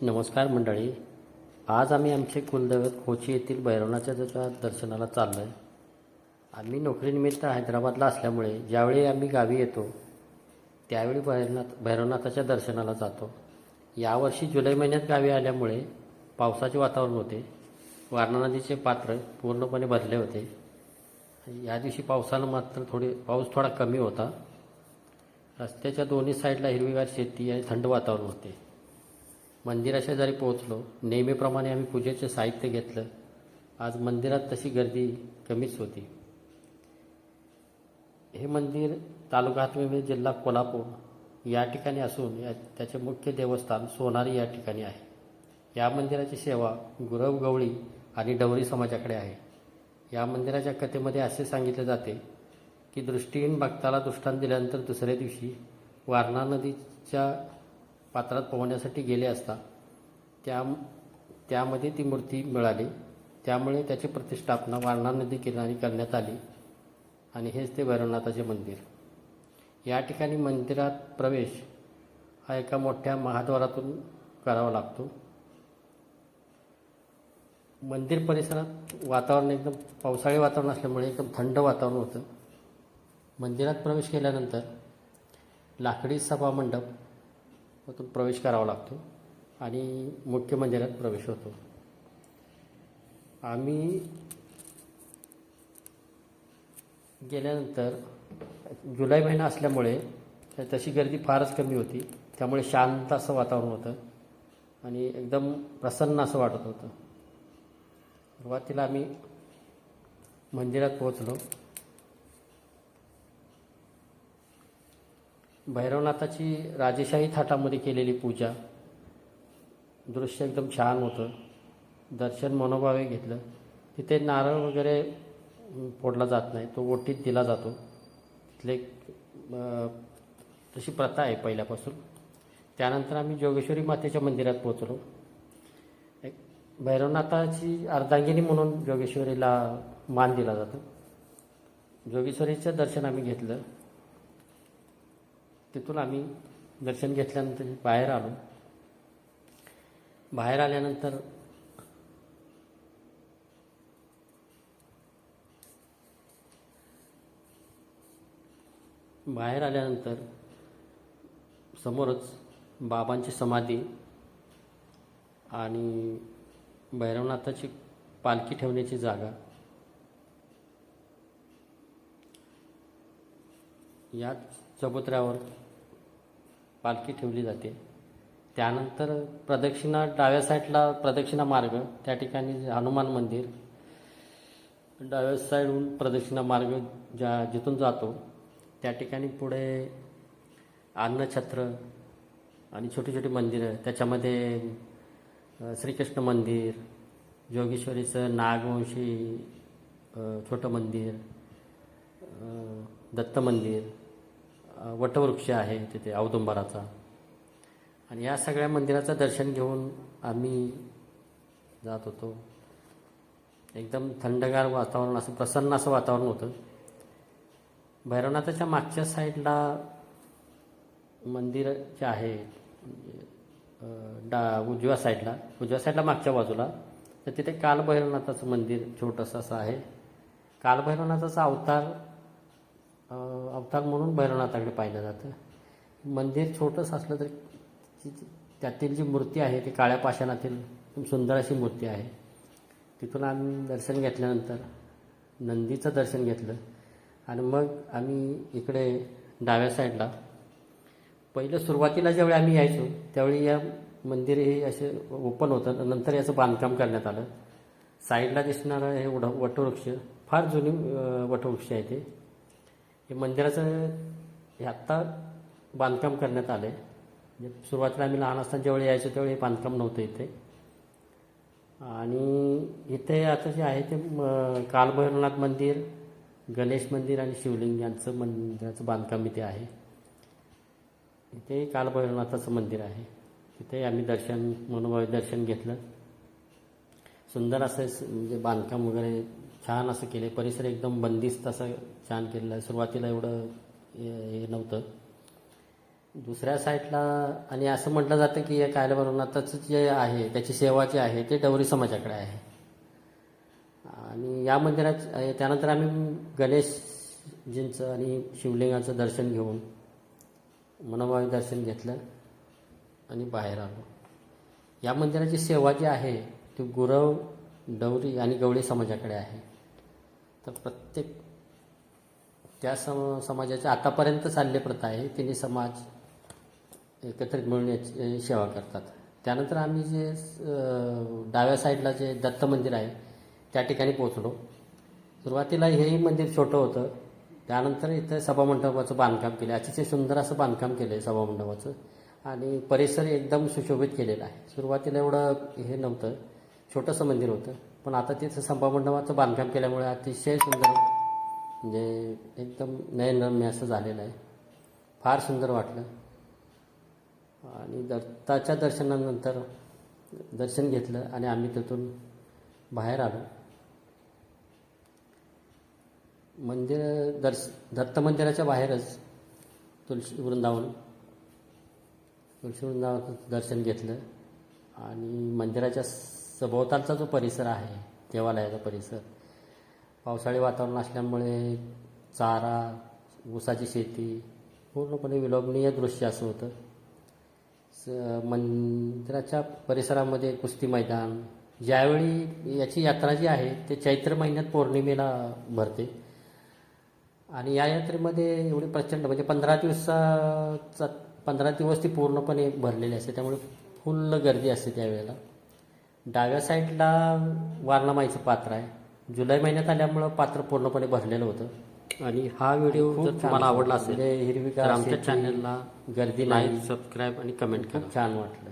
नमस्कार मंडळी. आज आम्ही आमचे कुलदैवत कोची येथील भैरवनाथच्या दर्शनाला चाललो आहे. आम्ही नोकरीनिमित्त हैदराबादला असल्यामुळे ज्यावेळी आम्ही गावी येतो त्यावेळी भैरवनाथाच्या दर्शनाला जातो. यावर्षी जुलै महिन्यात गावी आल्यामुळे पावसाचे वातावरण होते. वारणा नदीचे पात्र पूर्णपणे भरले होते. या दिवशी पावसानं मात्र पाऊस थोडा कमी होता. रस्त्याच्या दोन्ही साईडला हिरवीगार शेती आणि थंड वातावरण होते. मंदिराशेजारी पोहोचलो. नेहमीप्रमाणे आम्ही पूजेचे साहित्य घेतलं. आज मंदिरात तशी गर्दी कमीच होती. हे मंदिर तालुका हातकणंगले, जिल्हा कोल्हापूर या ठिकाणी असून त्याचे मुख्य देवस्थान सोनारी या ठिकाणी आहे. या मंदिराची सेवा गुरव, गवळी आणि डवरी समाजाकडे आहे. या मंदिराच्या कथेमध्ये असे सांगितले जाते की दृष्टीहीन भक्ताला दृष्टांत दिल्यानंतर दुसऱ्या दिवशी वारणा नदीच्या पात्रात पोहण्यासाठी गेले असता त्यामध्ये ती मूर्ती मिळाली. त्यामुळे त्याची प्रतिष्ठापना वारणा नदी किनारी करण्यात आली आणि हेच ते भैरवनाथाचे मंदिर. या ठिकाणी मंदिरात प्रवेश हा एका मोठ्या महाद्वारातून करावा लागतो. मंदिर परिसरात वातावरण एकदम पावसाळी वातावरण असल्यामुळे एकदम थंड वातावरण होतं. मंदिरात प्रवेश केल्यानंतर लाकडी सभामंडपातून प्रवेश करावा लागतो आणि मुख्य मंदिरात प्रवेश होतो. आम्ही गेल्यानंतर जुलै महिना असल्यामुळे तशी गर्दी फारच कमी होती. त्यामुळे शांत असं वातावरण होतं आणि एकदम प्रसन्न असं वाटत होतं. सुरुवातीला आम्ही मंदिरात पोहोचलो. भैरवनाथाची राजेशाही थाटामध्ये केलेली पूजा दृश्य एकदम छान होतं. दर्शन मनोभावे घेतलं. तिथे नारळ वगैरे फोडला जात नाही, तो ओटीत दिला जातो. तिथले तशी प्रथा आहे पहिल्यापासून. त्यानंतर आम्ही जोगेश्वरी मातेच्या मंदिरात पोहोचलो. भैरवनाथाची अर्धांगिनी म्हणून जोगेश्वरीला मान दिला जातो. जोगेश्वरीचं दर्शन आम्ही घेतलं. तिथून आम्ही दर्शन घेतल्यानंतर बाहेर आलो. बाहेर आल्यानंतर समोरच बाबांची समाधी आणि भैरवनाथाची पालखी ठेवण्याची जागा. या चबुतऱ्यावर पालखी ठेवली जाते. त्यानंतर प्रदक्षिणा डाव्या साईडला प्रदक्षिणा मार्ग, त्या ठिकाणी हनुमान मंदिर. डाव्या साईडहून प्रदक्षिणा मार्ग जिथून जातो त्या ठिकाणी पुढे अन्नछत्र आणि छोटी छोटी मंदिरं. त्याच्यामध्ये श्रीकृष्ण मंदिर, जोगेश्वरीचं नागवंशी छोटं मंदिर, दत्त मंदिर, वटवृक्ष आहे तिथे औदुंबराचा. आणि या सगळ्या मंदिराचं दर्शन घेऊन आम्ही जात होतो. एकदम थंडगार वातावरण, असं प्रसन्न असं वातावरण होतं. भैरवनाथाच्या मागच्या साईडला मंदिर जे आहे उजव्या साईडला मागच्या बाजूला, तर तिथे कालभैरवनाथाचं मंदिर छोटंसं असं आहे. कालभैरवनाथाचा अवतार म्हणून भैरवनाथाकडे पाहिलं जातं. मंदिर छोटंसं असलं तरी त्यातील जी मूर्ती आहे ती काळ्या पाषाणातील सुंदर अशी मूर्ती आहे. तिथून आम्ही दर्शन घेतल्यानंतर नंदीचं दर्शन घेतलं आणि मग आम्ही इकडे डाव्या साईडला, पहिलं सुरुवातीला ज्यावेळी आम्ही यायचो त्यावेळी या मंदिर हे असे ओपन होतं. नंतर याचं बांधकाम करण्यात आलं. साईडला दिसणारं हे वटवृक्ष फार जुनी वटवृक्ष आहे. हे मंदिराचं हे आत्ता बांधकाम करण्यात आलं आहे. म्हणजे सुरुवातीला आम्ही लहान असताना ज्यावेळी यायचो त्यावेळी हे बांधकाम नव्हतं इथे. आणि इथे आता जे आहे ते कालभैरवनाथ मंदिर, गणेश मंदिर आणि शिवलिंग यांचं मंदिराचं बांधकाम इथे आहे. इथे कालभैरवनाथाचं मंदिर आहे. तिथे आम्ही मनोभावे दर्शन घेतलं. सुंदर असं म्हणजे बांधकाम वगैरे छान असं केले. परिसर एकदम बंदिस्त असं छान केलेलं आहे. सुरुवातीला एवढं हे नव्हतं. दुसऱ्या साईडला आणि असं म्हटलं जातं की या कायलाभैरवनाथाचं जे आहे त्याची सेवा जी आहे ते डवरी समाजाकडे आहे. आणि या मंदिरात त्यानंतर आम्ही गणेशजींचं आणि शिवलिंगाचं दर्शन घेऊन मनोभावे दर्शन घेतलं आणि बाहेर आलो. या मंदिराची सेवा जी आहे ती गुरव, डवरी आणि गवळी समाजाकडे आहे. तर प्रत्येक त्या समाजाच्या आतापर्यंत चालली प्रथा आहे, तिन्ही समाज एकत्रित मिळून याची सेवा करतात. त्यानंतर आम्ही जे डाव्या साईडला जे दत्त मंदिर आहे त्या ठिकाणी पोचलो. सुरुवातीला हेही मंदिर छोटं होतं. त्यानंतर इथं सभामंडपाचं बांधकाम केलं. अतिशय सुंदर असं बांधकाम केलं आहे सभामंडपाचं आणि परिसर एकदम सुशोभित केलेला आहे. सुरुवातीला एवढं हे नव्हतं, छोटंसं मंदिर होतं, पण आता तिथं सभामंडपाचं बांधकाम केल्यामुळे अतिशय सुंदर म्हणजे एकदम नयनरम्य असं झालेलं आहे. फार सुंदर वाटलं. आणि दत्ताच्या दर्शनानंतर दर्शन घेतलं आणि आम्ही तिथून बाहेर आलो. दत्त मंदिराच्या बाहेरच तुळशी वृंदावनाचं दर्शन घेतलं आणि मंदिराच्या सभोवतालचा जो परिसर आहे देवालयाचा परिसर, पावसाळी वातावरण असल्यामुळे चारा, ऊसाची शेती पूर्णपणे विलोभनीय दृश्य असं होतं. मंदिराच्या परिसरामध्ये कुस्ती मैदान, ज्यावेळी याची यात्रा जी आहे ते चैत्र महिन्यात पौर्णिमेला भरते आणि या यात्रेमध्ये एवढी प्रचंड म्हणजे 15 दिवस ती पूर्णपणे भरलेली असते, त्यामुळे फुल्ल गर्दी असते त्यावेळेला. डाव्या साईडला वारणामाईचं पात्र आहे. जुलै महिन्यात आल्यामुळं पात्र पूर्णपणे भरलेलं होतं. आणि हा व्हिडिओ जर तुम्हाला आवडला असेल तर हिरवीगार आमच्या चॅनलला गर्दी नाही, सबस्क्राईब आणि कमेंट करा. छान वाटलं.